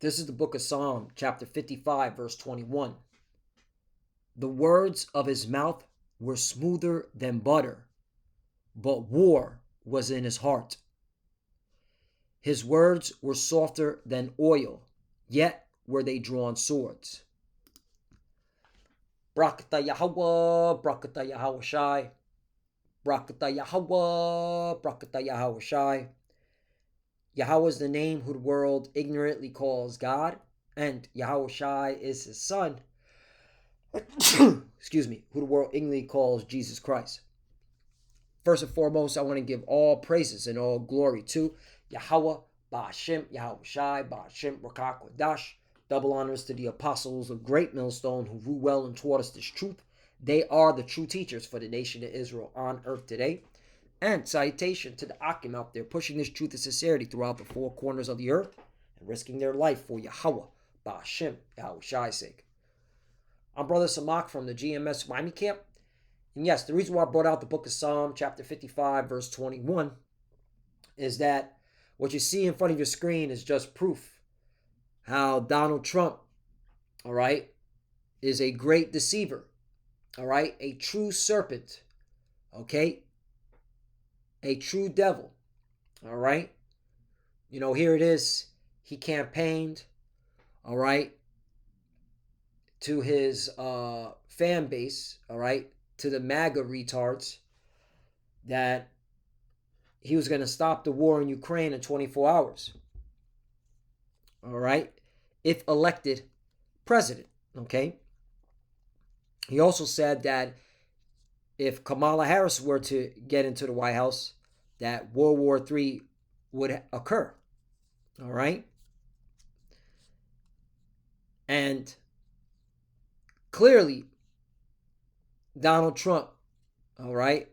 This is the book of Psalm, chapter 55, verse 21. The words of his mouth were smoother than butter, but war was in his heart. His words were softer than oil, yet were they drawn swords. Brakata Yahweh, Brakata Yahweh Shai, Brakata Yahweh, Brakata Yahweh Shai. Yahweh is the name who the world ignorantly calls God, and Yahweh Shai is his son, excuse me, who the world ignorantly calls Jesus Christ. First and foremost, I want to give all praises and all glory to Yahweh, Ba'ashem, Yahweh Shai, Ba'ashem, Rakak, Wadash. Double honors to the apostles of Great Millstone who rule well and taught us this truth. They are the true teachers for the nation of Israel on earth today. And salutation to the Akim out there pushing this truth and sincerity throughout the four corners of the earth and risking their life for Yahweh, Ba'ashem, Yahweh Shai's sake. I'm Brother Samak from the GMS Miami camp. And yes, the reason why I brought out the book of Psalm, chapter 55, verse 21, is that what you see in front of your screen is just proof how Donald Trump, all right, is a great deceiver, all right, a true serpent, okay, a true devil, all right. You know, here it is. He campaigned, all right, to his fan base, all right, to the MAGA retards, that he was going to stop the war in Ukraine in 24 hours. All right, if elected president. Okay. He also said that if Kamala Harris were to get into the White House, that World War III would occur. All right. And clearly, Donald Trump, all right,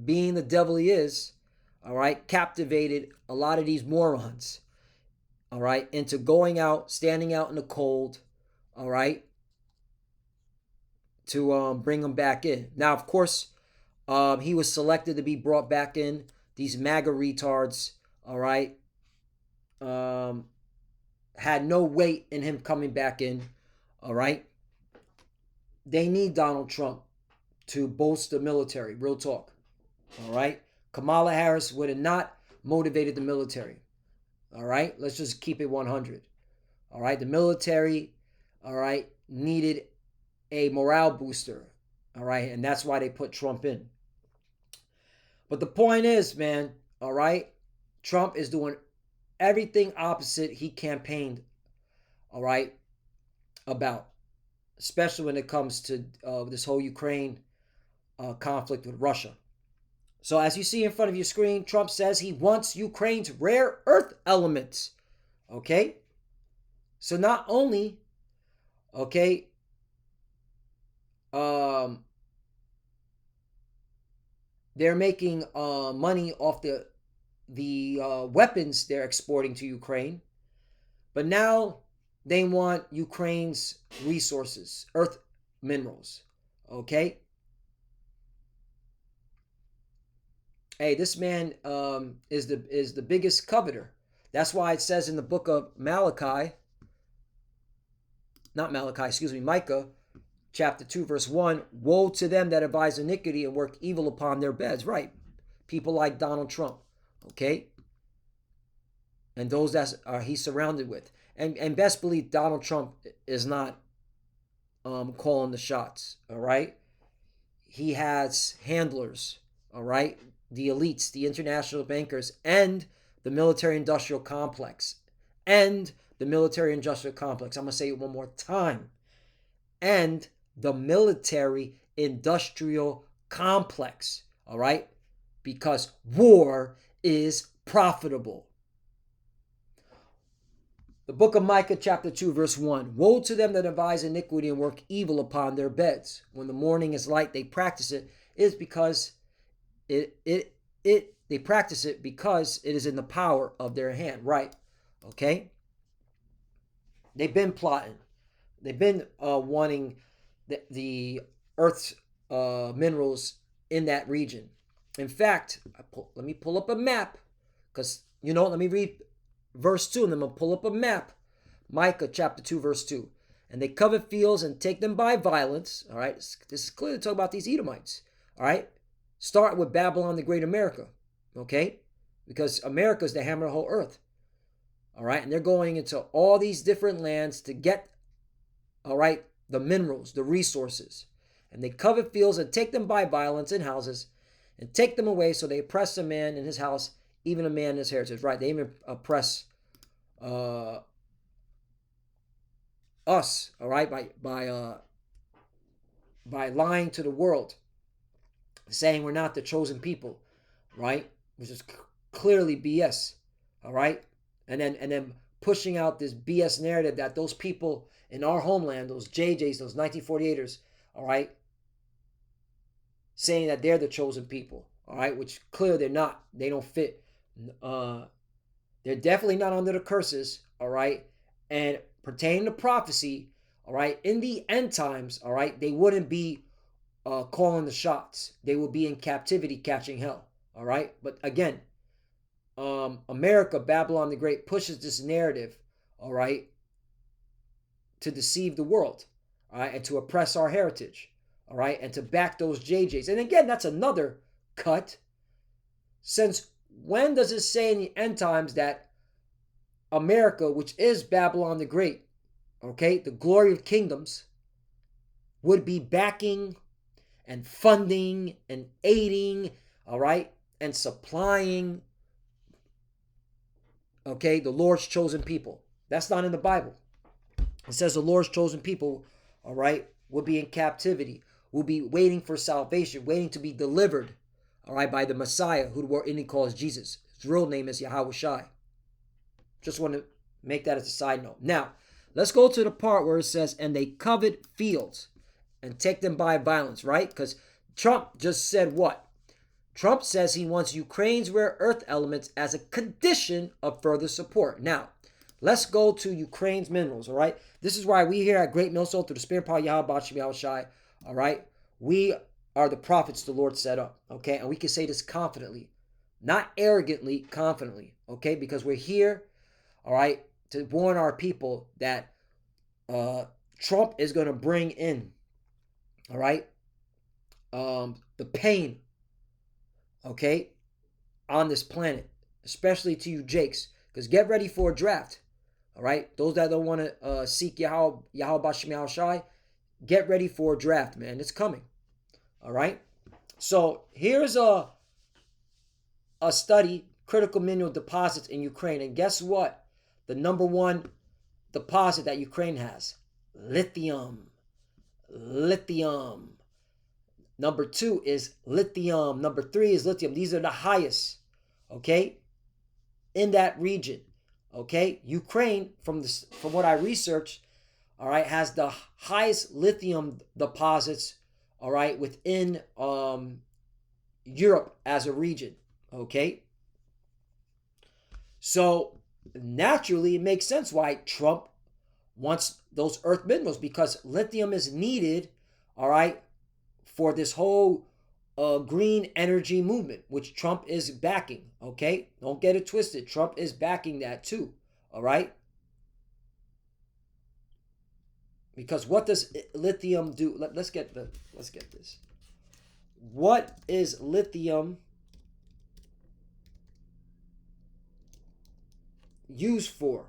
being the devil he is, all right, captivated a lot of these morons, all right, into going out, standing out in the cold, all right, to bring them back in. Now, of course, he was selected to be brought back in. These MAGA retards, all right, had no weight in him coming back in, all right. They need Donald Trump to bolster the military, real talk, all right. Kamala Harris would have not motivated the military, all right. Let's just keep it 100, all right. The military, all right, needed a morale booster, all right, and that's why they put Trump in. But the point is, man, all right, Trump is doing everything opposite he campaigned, all right, about, especially when it comes to this whole Ukraine conflict with Russia. So as you see in front of your screen, Trump says he wants Ukraine's rare earth elements, okay? So not only, okay, they're making money off the weapons they're exporting to Ukraine, but now they want Ukraine's resources, earth minerals, okay? Hey, this man is the biggest coveter. That's why it says in the book of Micah, chapter 2, verse 1, woe to them that advise iniquity and work evil upon their beds. Right. People like Donald Trump, okay? And those that he's surrounded with. And best believe Donald Trump is not calling the shots, all right? He has handlers, all right? The elites, the international bankers, and the military-industrial complex. And the military-industrial complex. I'm going to say it one more time. And the military-industrial complex, all right? Because war is profitable. The book of Micah, chapter 2, verse 1. Woe to them that devise iniquity and work evil upon their beds. When the morning is light, they practice it. It is because they practice it because it is in the power of their hand. Right. Okay? They've been plotting. They've been wanting the earth's minerals in that region. In fact, let me pull up a map because, let me read verse 2, and I'm going to pull up a map. Micah chapter 2, verse 2. And they covet fields and take them by violence. All right. This is clearly talking about these Edomites. All right. Start with Babylon the Great America. Okay. Because America is the hammer of the whole earth. All right. And they're going into all these different lands to get, all right, the minerals, the resources. And they covet fields and take them by violence in houses and take them away. So they oppress a man in his house, even a man in his heritage. Right. They even oppress us, all right, by lying to the world, saying we're not the chosen people, right? Which is clearly BS, all right? And then pushing out this BS narrative that those people in our homeland, those JJs, those 1948ers, all right, saying that they're the chosen people, all right, which clearly they're not. They don't fit. They're definitely not under the curses, all right? And pertaining to prophecy, all right, in the end times, all right, they wouldn't be calling the shots. They will be in captivity catching hell, all right? But again, America, Babylon the Great, pushes this narrative, all right, to deceive the world, all right, and to oppress our heritage, all right, and to back those JJs. And again, that's another cut. Since when does it say in the end times that America, which is Babylon the Great, okay, the glory of kingdoms, would be backing and funding and aiding, all right, and supplying, okay, the Lord's chosen people? That's not in the Bible. It says the Lord's chosen people, all right, will be in captivity, will be waiting for salvation, waiting to be delivered, all right, by the Messiah, who the word Indian calls Jesus. His real name is Yahweh Shai. Just want to make that as a side note. Now, let's go to the part where it says, and they covet fields and take them by violence, right? Because Trump just said what? Trump says he wants Ukraine's rare earth elements as a condition of further support. Now, let's go to Ukraine's minerals, all right? This is why we here at Great Millstone, through the Spirit Power Yahweh Bashim Yahweh Shai, all right? We are the prophets the Lord set up, okay? And we can say this confidently, not arrogantly, confidently, okay? Because we're here, all right, to warn our people that Trump is going to bring in, all right, the pain, okay, on this planet, especially to you Jakes, because get ready for a draft, all right? Those that don't want to seek Yahweh Bashim Yahweh Shai, get ready for a draft, man. It's coming, all right? So here's a study, critical mineral deposits in Ukraine, and guess what? The number one deposit that Ukraine has, lithium. Lithium. Number 2 is lithium. Number 3 is lithium. These are the highest, okay, in that region, okay? Ukraine, from what I researched, all right, has the highest lithium deposits, all right, within Europe as a region, okay? So naturally, it makes sense why Trump wants those earth minerals, because lithium is needed, all right, for this whole green energy movement, which Trump is backing, okay? Don't get it twisted. Trump is backing that too, all right? Because what does lithium do? Let's get this. What is lithium used for?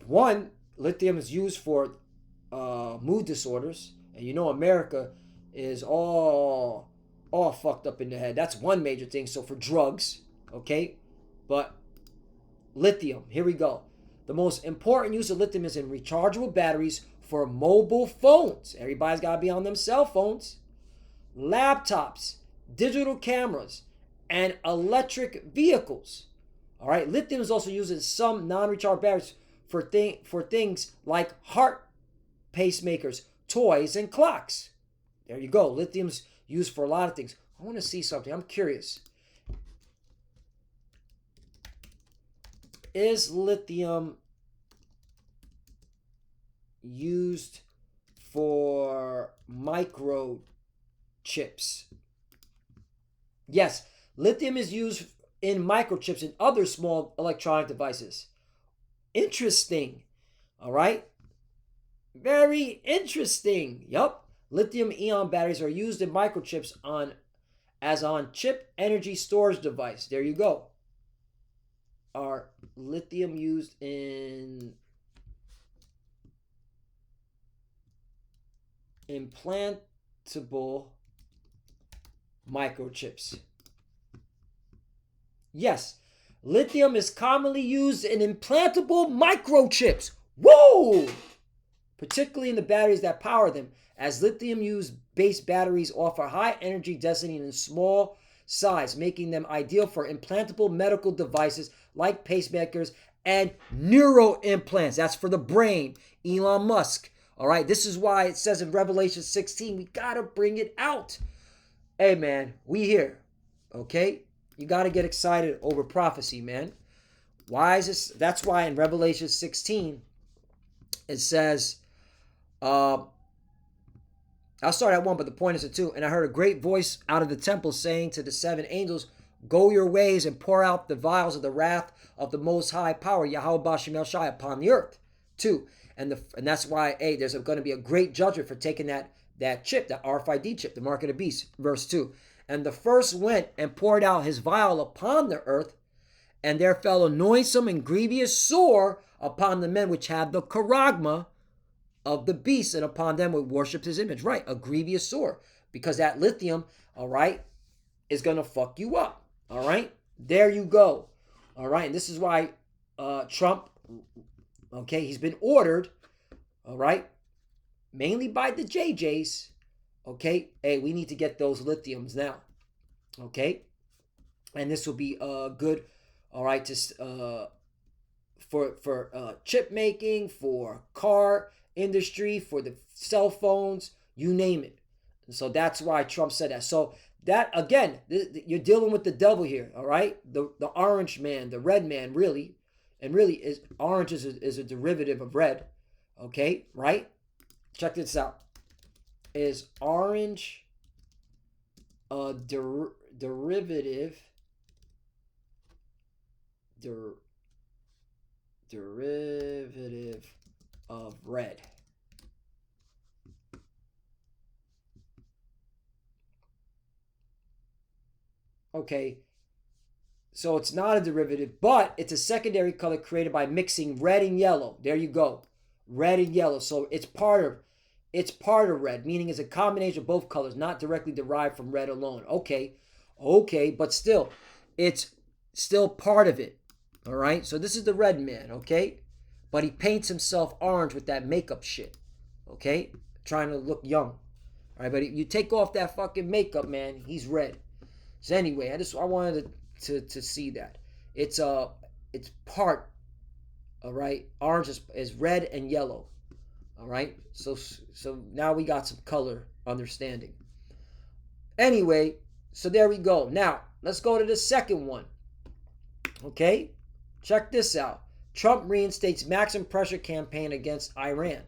One, lithium is used for mood disorders, and you know America is all fucked up in the head. That's one major thing. So for drugs, okay, but lithium, here we go. The most important use of lithium is in rechargeable batteries for mobile phones. Everybody's got to be on them cell phones, laptops, digital cameras, and electric vehicles. All right, lithium is also used in some non-rechargeable batteries for things like heart pacemakers, toys, and clocks. There you go. Lithium's used for a lot of things. I want to see something. I'm curious. Is lithium used for microchips? Yes, Lithium is used in microchips and other small electronic devices. Interesting. All right. Very interesting. Yup. Lithium-ion batteries are used in microchips as on chip energy storage device. There you go. Are lithium used in implantable microchips? Yes. Lithium is commonly used in implantable microchips. Whoa! Particularly in the batteries that power them, as lithium-based batteries offer high energy density and small size, making them ideal for implantable medical devices like pacemakers and neuro implants. That's for the brain. Elon Musk. All right, this is why it says in Revelation 16, we got to bring it out. Hey, man, we here. Okay? You got to get excited over prophecy, man. Why is this? That's why in Revelation 16, it says, I'll start at 1, but the point is at 2. And I heard a great voice out of the temple saying to the 7 angels, go your ways and pour out the vials of the wrath of the Most High Power, Yahweh Bashem El Shai, upon the earth. 2. And that's why, there's going to be a great judgment for taking that chip, that RFID chip, the mark of the beast. Verse 2. And the first went and poured out his vial upon the earth, and there fell a noisome and grievous sore upon the men which had the charagma of the beast, and upon them which worshipped his image. Right, a grievous sore. Because that lithium, all right, is going to fuck you up. All right, there you go. All right, and this is why Trump, okay, he's been ordered, all right, mainly by the JJs, okay, hey, we need to get those lithiums now, okay, and this will be good, all right, to for chip making, for car industry, for the cell phones, you name it. And so that's why Trump said that. So that, again, you're dealing with the devil here, all right? The orange man, the red man, really, and really is orange is a derivative of red, okay, right? Check this out. Is orange a derivative of red? Okay, so it's not a derivative, but it's a secondary color created by mixing red and yellow. There you go, red and yellow. So it's part of red, meaning it's a combination of both colors, not directly derived from red alone. Okay, but still, it's still part of it. All right, so this is the red man, okay, but he paints himself orange with that makeup shit, okay, trying to look young. All right, but you take off that fucking makeup, man, he's red. So anyway, I wanted to see that it's part. All right, orange is red and yellow. All right, so now we got some color understanding. Anyway, so there we go. Now let's go to the second one. Okay, check this out. Trump reinstates maximum pressure campaign against Iran.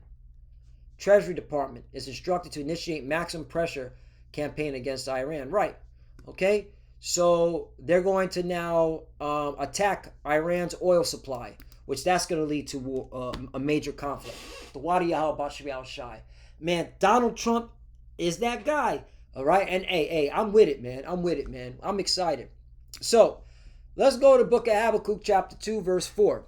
Treasury Department is instructed to initiate maximum pressure campaign against Iran. Right. Okay, so they're going to now attack Iran's oil supply, which that's going to lead to a major conflict. The Wadi Yahweh Bashem El Shai. Man, Donald Trump is that guy. All right, and hey, I'm with it, man. I'm excited. So let's go to the book of Habakkuk, chapter 2, verse 4.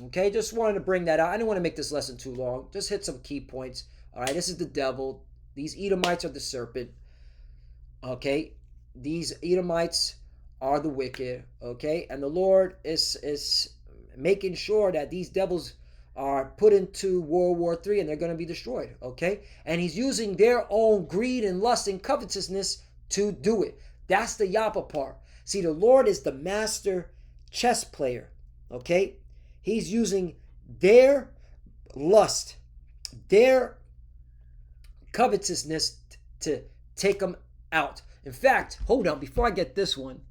Okay, just wanted to bring that out. I didn't want to make this lesson too long. Just hit some key points. All right, this is the devil. These Edomites are the serpent. Okay, these Edomites are the wicked. Okay, and the Lord is making sure that these devils are put into World War III and they're going to be destroyed. Okay, and he's using their own greed and lust and covetousness to do it. That's the Yapa part. See, the Lord is the master chess player. Okay, he's using their lust, their covetousness to take them out. In fact, hold on, before I get this one,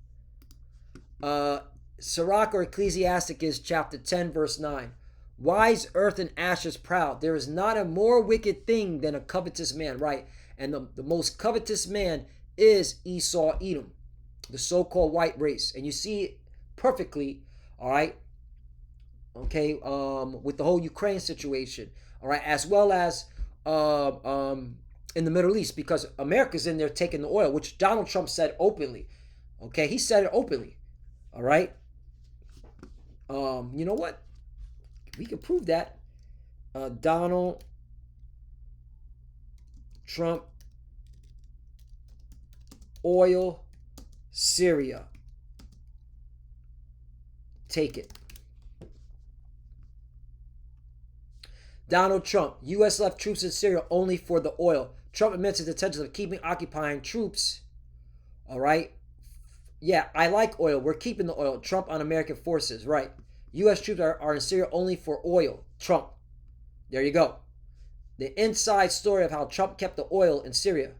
Sirach or Ecclesiasticus chapter 10 verse 9. Wise earth and ashes proud. There is not a more wicked thing than a covetous man. Right. And the most covetous man is Esau Edom. the so-called white race. And you see it perfectly, all right, okay, with the whole Ukraine situation, all right, as well as in the Middle East, because America's in there taking the oil, which Donald Trump said openly. Okay, he said it openly. All right. You know what? We can prove that. Donald Trump, oil, Syria. Take it. Donald Trump, U.S. left troops in Syria only for the oil. Trump admits his intention of keeping occupying troops. All right. Yeah, I like oil. We're keeping the oil. Trump on American forces. Right. U.S. troops are in Syria only for oil. Trump. There you go. The inside story of how Trump kept the oil in Syria.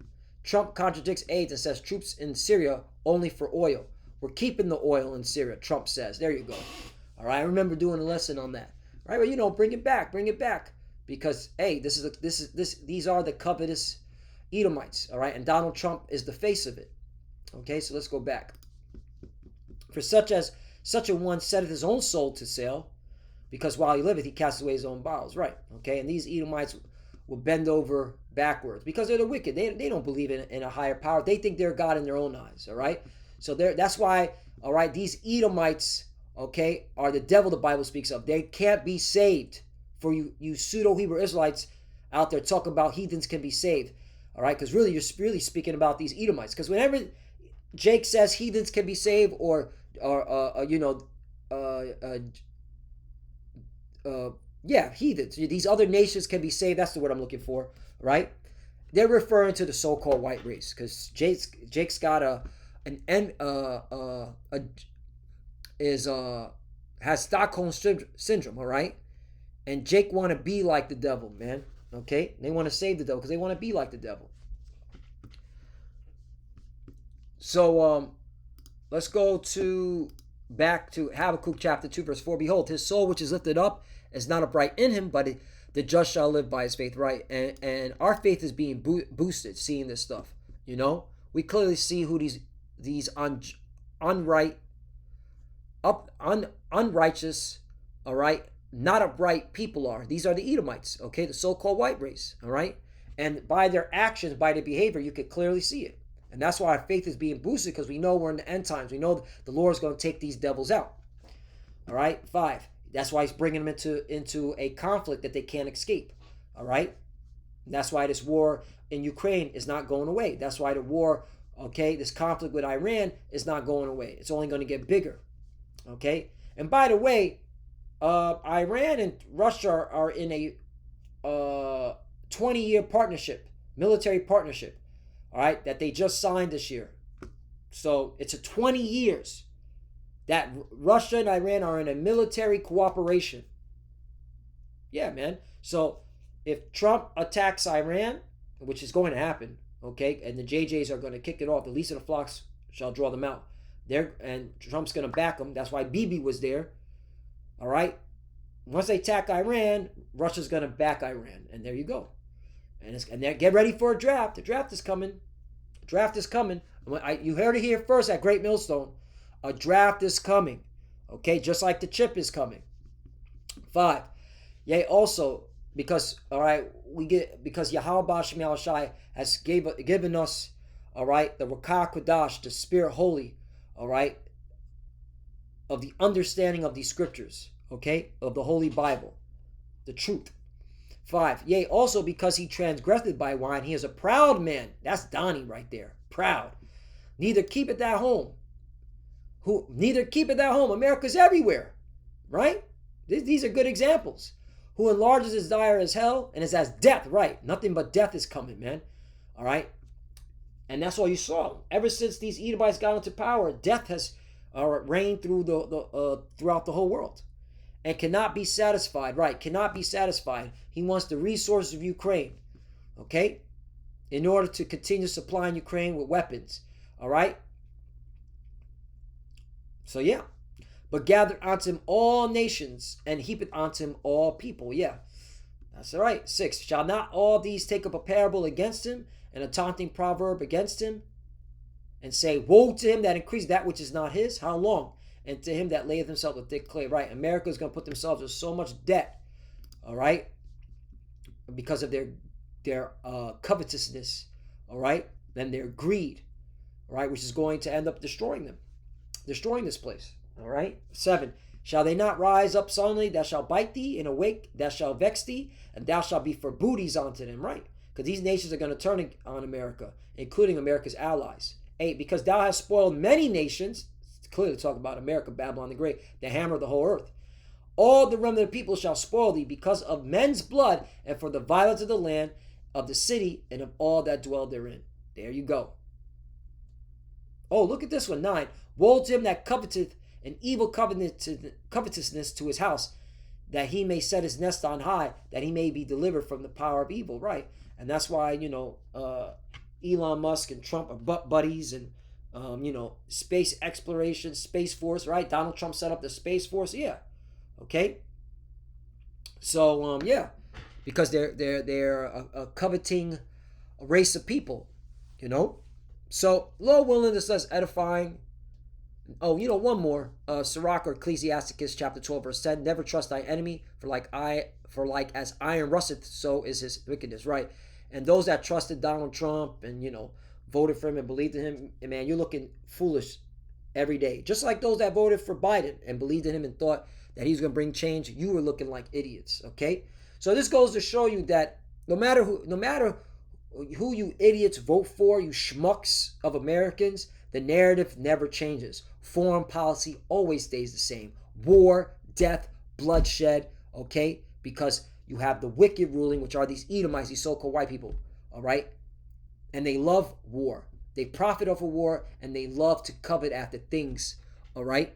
Trump contradicts aides and says troops in Syria only for oil. We're keeping the oil in Syria, Trump says. There you go. All right. I remember doing a lesson on that. All right. Well, bring it back. Bring it back. Because hey, these are the covetous Edomites, all right, and Donald Trump is the face of it. Okay, so let's go back. For such a one setteth his own soul to sale, because while he liveth, he casteth away his own bowels. Right. Okay, and these Edomites will bend over backwards because they're the wicked. They don't believe in a higher power. They think they're God in their own eyes. All right, so that's why. All right, these Edomites, okay, are the devil the Bible speaks of. They can't be saved. For you pseudo-Hebrew Israelites out there talking about heathens can be saved. All right, because really you're really speaking about these Edomites. Because whenever Jake says heathens can be saved, or heathens, these other nations can be saved. That's the word I'm looking for, right? They're referring to the so-called white race, because Jake's got has Stockholm syndrome, all right? And Jake want to be like the devil, man. Okay? They want to save the devil because they want to be like the devil. So let's go back to Habakkuk chapter 2, verse 4. Behold, his soul which is lifted up is not upright in him, but the just shall live by his faith, right? And our faith is being boosted, seeing this stuff. We clearly see who these unrighteous, all right, not upright people are. These are the Edomites, okay, the so-called white race, all right? And by their actions, by their behavior, you could clearly see it. And that's why our faith is being boosted, because we know we're in the end times. We know the Lord is going to take these devils out. All right, 5. That's why he's bringing them into a conflict that they can't escape. All right? And that's why this war in Ukraine is not going away. That's why the war, okay, this conflict with Iran is not going away. It's only going to get bigger. Okay? And by the way, Iran and Russia are in a 20-year partnership, military partnership, all right, that they just signed this year. So it's a 20 years that Russia and Iran are in a military cooperation. Yeah, man. So if Trump attacks Iran, which is going to happen, okay, and the JJs are going to kick it off, the least of the flocks shall draw them out. And Trump's going to back them. That's why Bibi was there. All right. Once they attack Iran, Russia's going to back Iran. And there you go. And get ready for a draft. The draft is coming. The draft is coming. You heard it here first at Great Millstone. A draft is coming. Okay. Just like the chip is coming. 5. Yea, also, because, all right, because Yahweh Ba'ashem Yahushai has given us, all right, the Rakah Kodash, the Spirit Holy, all right, of the understanding of these scriptures, okay, of the Holy Bible, the truth. 5. Yea, also because he transgressed by wine, he is a proud man. That's Donnie right there. Proud. Neither keepeth at home. Neither keepeth at home. America's everywhere, right? These are good examples. Who enlarges his desire as hell and is as death, right? Nothing but death is coming, man. All right? And that's all you saw. Ever since these Edomites got into power, death has reigned through throughout the whole world. And cannot be satisfied, right? Cannot be satisfied. He wants the resources of Ukraine, okay? In order to continue supplying Ukraine with weapons, all right? So, yeah. But gathered unto him all nations, and heapeth unto him all people. Yeah, that's all right. 6. Shall not all these take up a parable against him, and a taunting proverb against him? and say, woe to him that increased that which is not his. How long? And to him that layeth himself with thick clay. Right. America is going to put themselves in so much debt. All right. Because of their covetousness. All right. And their greed. All right. Which is going to end up destroying them. Destroying this place. All right. 7. Shall they not rise up suddenly that shall bite thee, and awake that shall vex thee, and thou shalt be for booties unto them, right? Because these nations are going to turn on America, including America's allies. 8, because thou hast spoiled many nations, it's clearly talking about America, Babylon the Great, the hammer of the whole earth. All the remnant of people shall spoil thee because of men's blood, and for the violence of the land, of the city, and of all that dwell therein. There you go. Oh, look at this one, 9. Woe to him that coveteth an evil covetousness to his house, that he may set his nest on high, that he may be delivered from the power of evil, right? And that's why, Elon Musk and Trump are buddies, and, space exploration, Space Force, right? Donald Trump set up the Space Force, yeah. Okay? So, because they're a coveting race of people, So, Lord willing, this is edifying. Oh, one more. Sirach or Ecclesiasticus chapter 12 verse 10. Never trust thy enemy, for like as iron rusteth, so is his wickedness, right? And those that trusted Donald Trump and, voted for him and believed in him, and man, you're looking foolish every day. Just like those that voted for Biden and believed in him and thought that he's going to bring change, you were looking like idiots, okay? So this goes to show you that no matter who you idiots vote for, you schmucks of Americans, the narrative never changes. Foreign policy always stays the same. War, death, bloodshed, okay? Because you have the wicked ruling, which are these Edomites, these so-called white people, all right? And they love war. They profit off of war, and they love to covet after things, all right?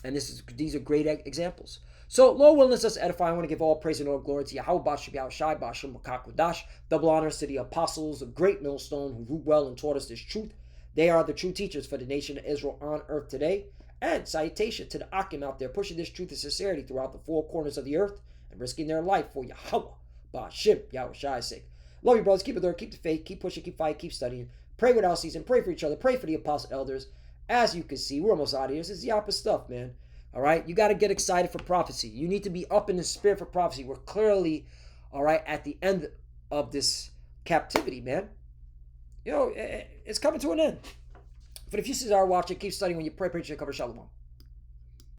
And these are great examples. So, Lord willing, let's edify. I want to give all praise and all glory to Yahweh, Bashim, Yahushai, Bashim, Makakwadash. Double honors to the apostles, a great millstone who ruled well and taught us this truth. They are the true teachers for the nation of Israel on earth today. And salutation to the Akim out there pushing this truth and sincerity throughout the four corners of the earth and risking their life for Yahweh, Bashim, Yahushai's sake. Love you, brothers. Keep it there. Keep the faith. Keep pushing. Keep fighting. Keep studying. Pray without ceasing. Pray for each other. Pray for the apostle elders. As you can see, we're almost out of here. This is the opposite stuff, man. All right? You got to get excited for prophecy. You need to be up in the spirit for prophecy. We're clearly, all right, at the end of this captivity, man. It's coming to an end. For the few are watching, keep studying when you pray, preach, and cover. Shalom.